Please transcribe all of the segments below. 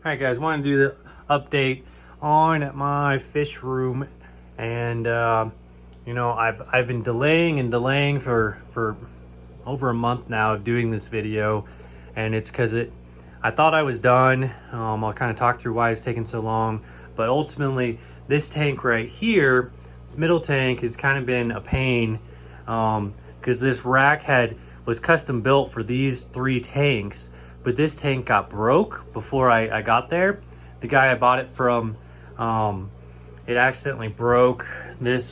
Alright guys, want to do the update on my fish room, and you know, I've been delaying for over a month now doing this video, and it's because I thought I was done. I'll kind of talk through why it's taking so long, but ultimately this tank right here, this middle tank, has kind of been a pain because this rack was custom built for these 3 tanks. But this tank got broke before I got there. The guy I bought it from, it accidentally broke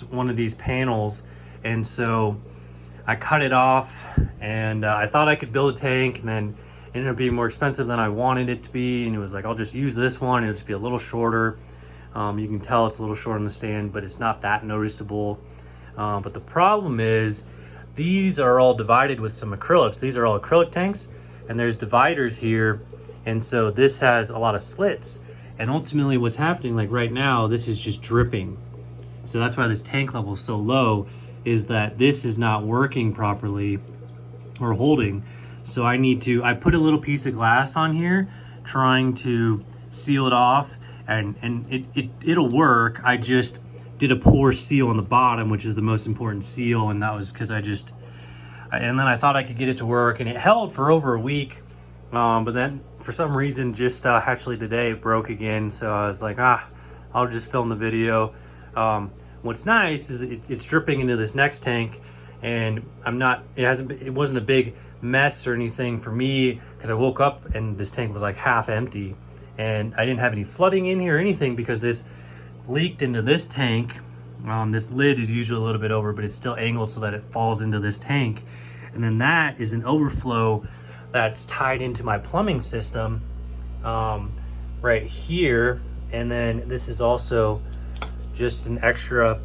one of these panels, and so I cut it off, and I thought I could build a tank, and then it ended up being more expensive than I wanted it to be, and it was like, I'll just use this one, it'll just be a little shorter. You can tell it's a little short on the stand, but it's not that noticeable. But the problem is, these are all divided with some acrylics. These are all acrylic tanks, and there's dividers here, and so this has a lot of slits, and ultimately what's happening, like right now, this is just dripping. So that's why this tank level is so low, is that this is not working properly or holding. So I put a little piece of glass on here trying to seal it off, and it'll work. I just did a poor seal on the bottom, which is the most important seal, and that was because and then I thought I could get it to work, and it held for over a week, but then for some reason just actually today it broke again. So I was like, I'll just film the video. What's nice is it's dripping into this next tank, and it wasn't a big mess or anything for me, because I woke up and this tank was like half empty, and I didn't have any flooding in here or anything, because this leaked into this tank. This lid is usually a little bit over, but it's still angled so that it falls into this tank. And then that is an overflow that's tied into my plumbing system right here. And then this is also just an extra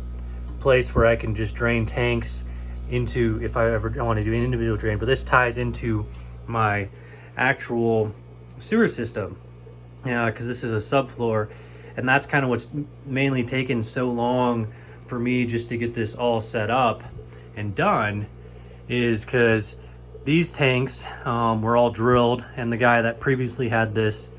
place where I can just drain tanks into, if I ever want to do an individual drain. But this ties into my actual sewer system, because this is a subfloor. And that's kind of what's mainly taken so long for me just to get this all set up and done, is because these tanks were all drilled, and the guy that previously had this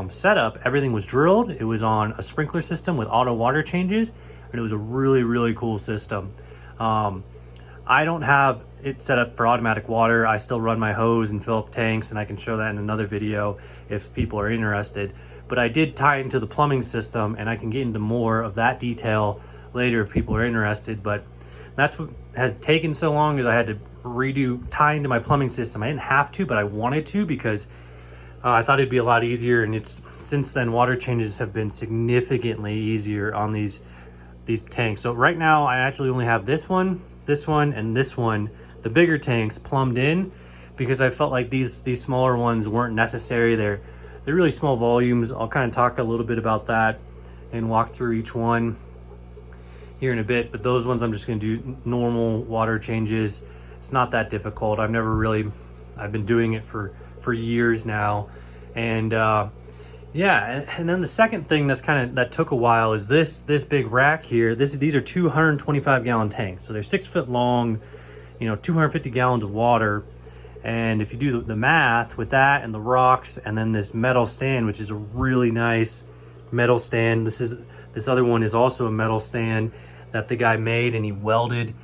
setup, everything was drilled. It was on a sprinkler system with auto water changes, and it was a really cool system. I don't have it set up for automatic water. I still run my hose and fill up tanks, and I can show that in another video if people are interested. But I did tie into the plumbing system, and I can get into more of that detail later if people are interested. But that's what has taken so long, is I had to tie into my plumbing system. I didn't have to, but I wanted to, because I thought it'd be a lot easier. And since then, water changes have been significantly easier on these tanks. So right now I actually only have this one, and this one, the bigger tanks, plumbed in, because I felt like these smaller ones weren't necessary. They're really small volumes. I'll kind of talk a little bit about that and walk through each one here in a bit, but those ones I'm just going to do normal water changes. It's not that difficult. I've been doing it for years now. And yeah, and then the second thing that took a while is this big rack here. These are 225 gallon tanks, so they're 6 foot long, 250 gallons of water. And if you do the math with that and the rocks, and then this metal stand, which is a really nice metal stand. This other one is also a metal stand that the guy made, and he welded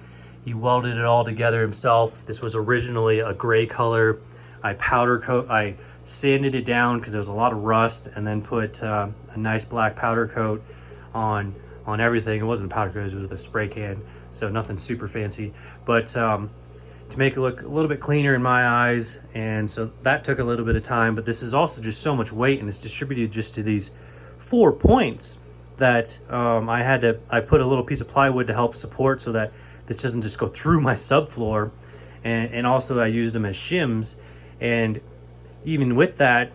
it all together himself. This was originally a gray color. I sanded it down because there was a lot of rust, and then put a nice black powder coat on everything. It wasn't a powder coat, it was a spray can, so nothing super fancy, but to make it look a little bit cleaner in my eyes. And so that took a little bit of time. But this is also just so much weight, and it's distributed just to these 4 points that I put a little piece of plywood to help support, so that this doesn't just go through my subfloor. And also I used them as shims. And even with that,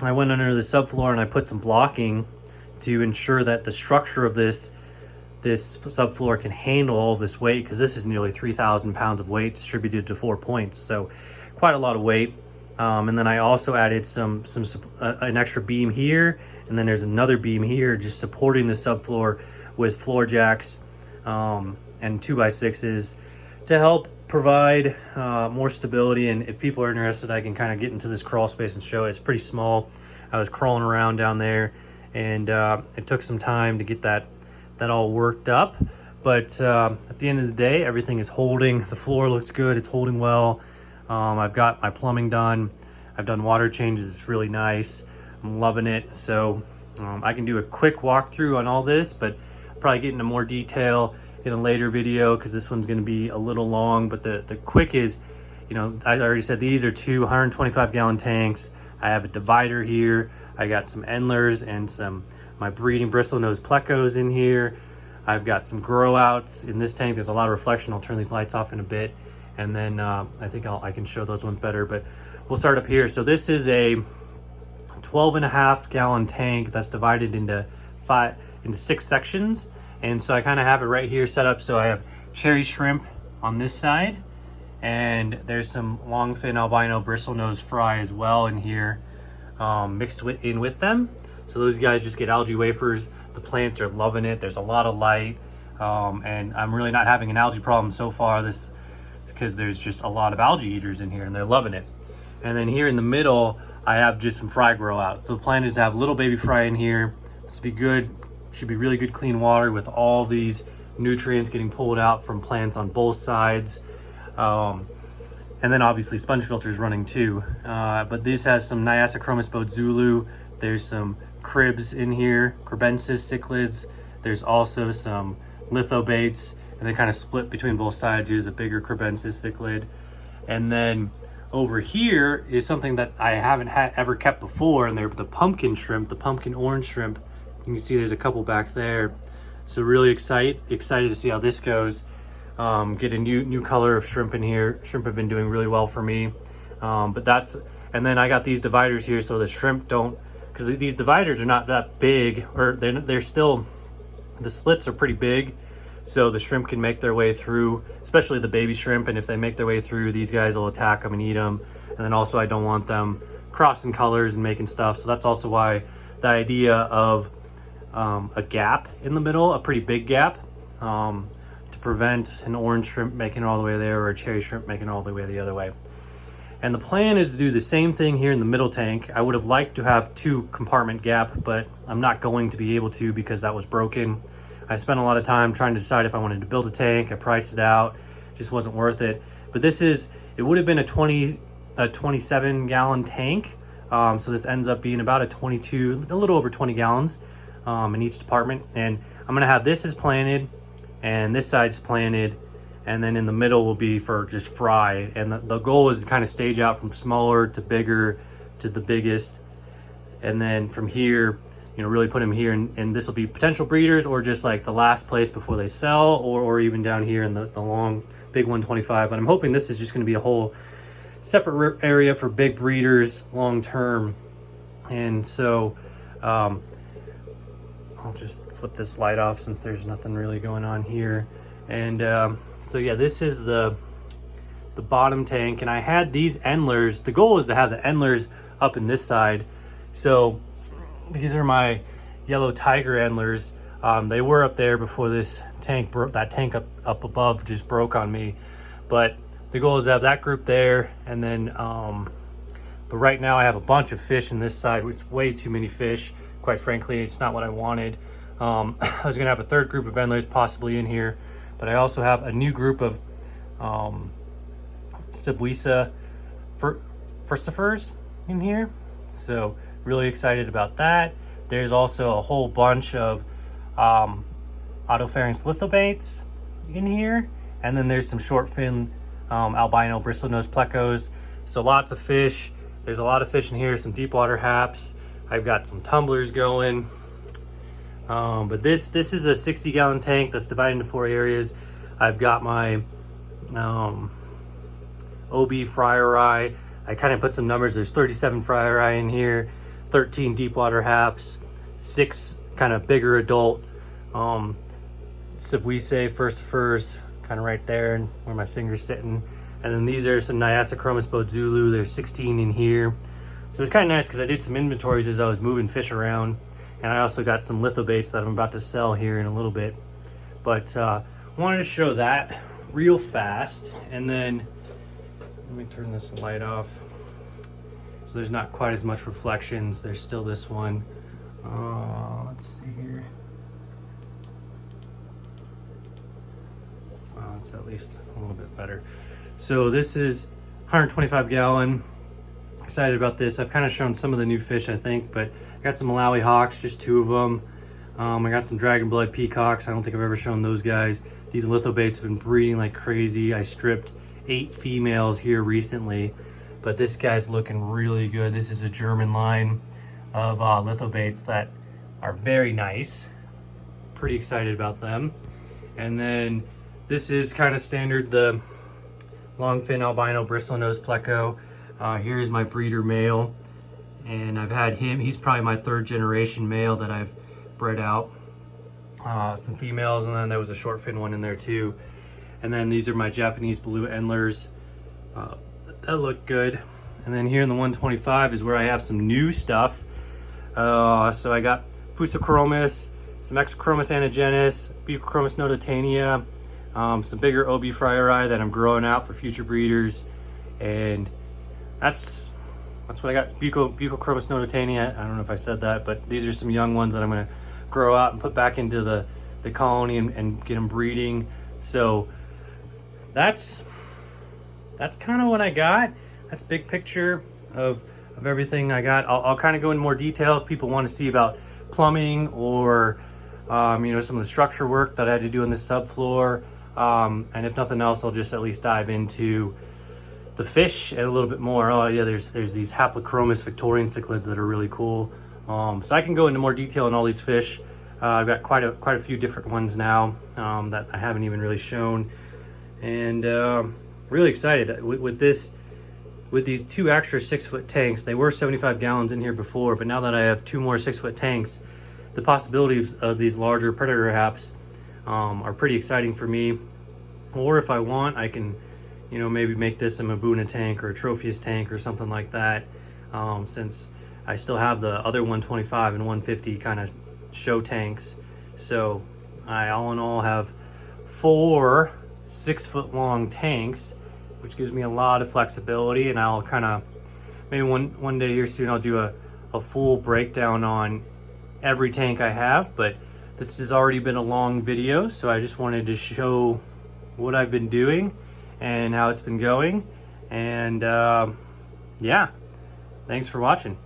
I went under the subfloor and I put some blocking to ensure that the structure of this subfloor can handle all this weight, because this is nearly 3,000 pounds of weight distributed to 4 points, so quite a lot of weight. And then I also added an extra beam here, and then there's another beam here just supporting the subfloor with floor jacks and 2x6s to help provide more stability. And if people are interested, I can kind of get into this crawl space and show it. It's pretty small, I was crawling around down there, and it took some time to get that all worked up. But at the end of the day, everything is holding. The floor looks good. It's holding well. I've got my plumbing done. I've done water changes. It's really nice. I'm loving it. So I can do a quick walkthrough on all this, but I'll probably get into more detail in a later video because this one's going to be a little long. But the quick is, you know, I already said these are two 125-gallon tanks. I have a divider here. I got some endlers and some my breeding bristlenose plecos in here. I've got some grow outs in this tank. There's a lot of reflection. I'll turn these lights off in a bit, and then I think I can show those ones better. But we'll start up here. So this is a 12.5-gallon tank that's divided into 6 sections, and so I kind of have it right here set up. So I have cherry shrimp on this side, and there's some longfin albino bristlenose fry as well in here, mixed in with them. So those guys just get algae wafers. The plants are loving it. There's a lot of light, and I'm really not having an algae problem so far. This because there's just a lot of algae eaters in here, and they're loving it. And then here in the middle, I have just some fry grow out. So the plan is to have little baby fry in here. This will be good. Should be really good clean water with all these nutrients getting pulled out from plants on both sides. And then obviously sponge filters running too. But this has some Niasochromis bodzulu. There's some cribs in here, cribensis cichlids. There's also some lithobates, and they kind of split between both sides. Here's a bigger cribensis cichlid. And then over here is something that I haven't ever kept before, and they're the pumpkin shrimp, the pumpkin orange shrimp. You can see there's a couple back there. So really excited to see how this goes. Get a new color of shrimp in here. Shrimp have been doing really well for me. And then I got these dividers here so the shrimp don't, because these dividers are not that big, or they're still, the slits are pretty big, so the shrimp can make their way through, especially the baby shrimp. And if they make their way through, these guys will attack them and eat them. And then also I don't want them crossing colors and making stuff. So that's also why the idea of a gap in the middle, a pretty big gap, to prevent an orange shrimp making it all the way there, or a cherry shrimp making it all the way the other way. And the plan is to do the same thing here in the middle tank. I would have liked to have 2 compartment gap, but I'm not going to be able to because that was broken. I spent a lot of time trying to decide if I wanted to build a tank. I priced it out, just wasn't worth it. But it would have been a 27-gallon tank. So this ends up being about a little over 20 gallons in each department. And I'm gonna have this is planted, and this side's planted, and then in the middle will be for just fry. And the goal is to kind of stage out from smaller to bigger to the biggest, and then from here, you know, really put them here, and this will be potential breeders, or just like the last place before they sell, or even down here in the long big 125. But I'm hoping this is just going to be a whole separate area for big breeders long term. And so I'll just flip this light off since there's nothing really going on here. And so yeah, this is the bottom tank, and I had these endlers. The goal is to have the endlers up in this side. So these are my yellow tiger endlers. They were up there before this tank broke. That tank up above just broke on me. But the goal is to have that group there, and then but right now I have a bunch of fish in this side, which is way too many fish. Quite frankly, it's not what I wanted. I was gonna have a third group of endlers possibly in here, but I also have a new group of Cebuisa furcifers in here. So really excited about that. There's also a whole bunch of Otopharynx lithobates in here, and then there's some short fin albino bristlenose plecos. So lots of fish. There's a lot of fish in here, some deep water haps. I've got some tumblers going. But this is a 60-gallon tank that's divided into 4 areas. I've got my OB fryeri. I kind of put some numbers. There's 37 fryeri in here, 13 deep water haps, 6 kind of bigger adult Cebuisa furcifers, kind of right there where my finger's sitting. And then these are some Niasochromis bodzulu. There's 16 in here. So it's kind of nice because I did some inventories as I was moving fish around. And I also got some lithobates that I'm about to sell here in a little bit. But wanted to show that real fast. And then let me turn this light off. So there's not quite as much reflections. There's still this one. Let's see here. It's at least a little bit better. So this is 125 gallon. Excited about this. I've kind of shown some of the new fish, I think, but I got some Malawi hawks, just 2 of them. I got some dragon blood peacocks. I don't think I've ever shown those guys. These lithobates have been breeding like crazy. I stripped 8 females here recently, but this guy's looking really good. This is a German line of lithobates that are very nice. Pretty excited about them. And then this is kind of standard, the longfin albino bristlenose pleco. Here's my breeder male, and I've had him. He's probably my 3rd generation male that I've bred out. Some females, and then there was a short fin one in there too. And then these are my Japanese blue endlers. That look good. And then here in the 125 is where I have some new stuff. So I got Fusochromis, some Exochromis anagenis, Bucochromis nodotania, some bigger OB frieri that I'm growing out for future breeders, and that's what I got. Bucochromis nodotania. I don't know if I said that, but these are some young ones that I'm going to grow out and put back into the colony and get them breeding. So that's kind of what I got. That's a big picture of everything I got. I'll kind of go in more detail if people want to see about plumbing or you know, some of the structure work that I had to do in the subfloor. And if nothing else, I'll just at least dive into the fish and a little bit more. Oh yeah, there's these Haplochromis Victorian cichlids that are really cool. So I can go into more detail on all these fish. I've got quite a few different ones now that I haven't even really shown, and really excited with these 2 extra 6-foot tanks. They were 75 gallons in here before, but now that I have 2 more 6-foot tanks, the possibilities of these larger predator haps are pretty exciting for me. Or if I want, I can, you know, maybe make this a Mabuna tank or a Tropheus tank or something like that, since I still have the other 125 and 150 kind of show tanks. So I all in all have 4 6-foot long tanks, which gives me a lot of flexibility. And I'll kind of, maybe one day here soon, I'll do a full breakdown on every tank I have, but this has already been a long video, so I just wanted to show what I've been doing and how it's been going. And yeah, thanks for watching.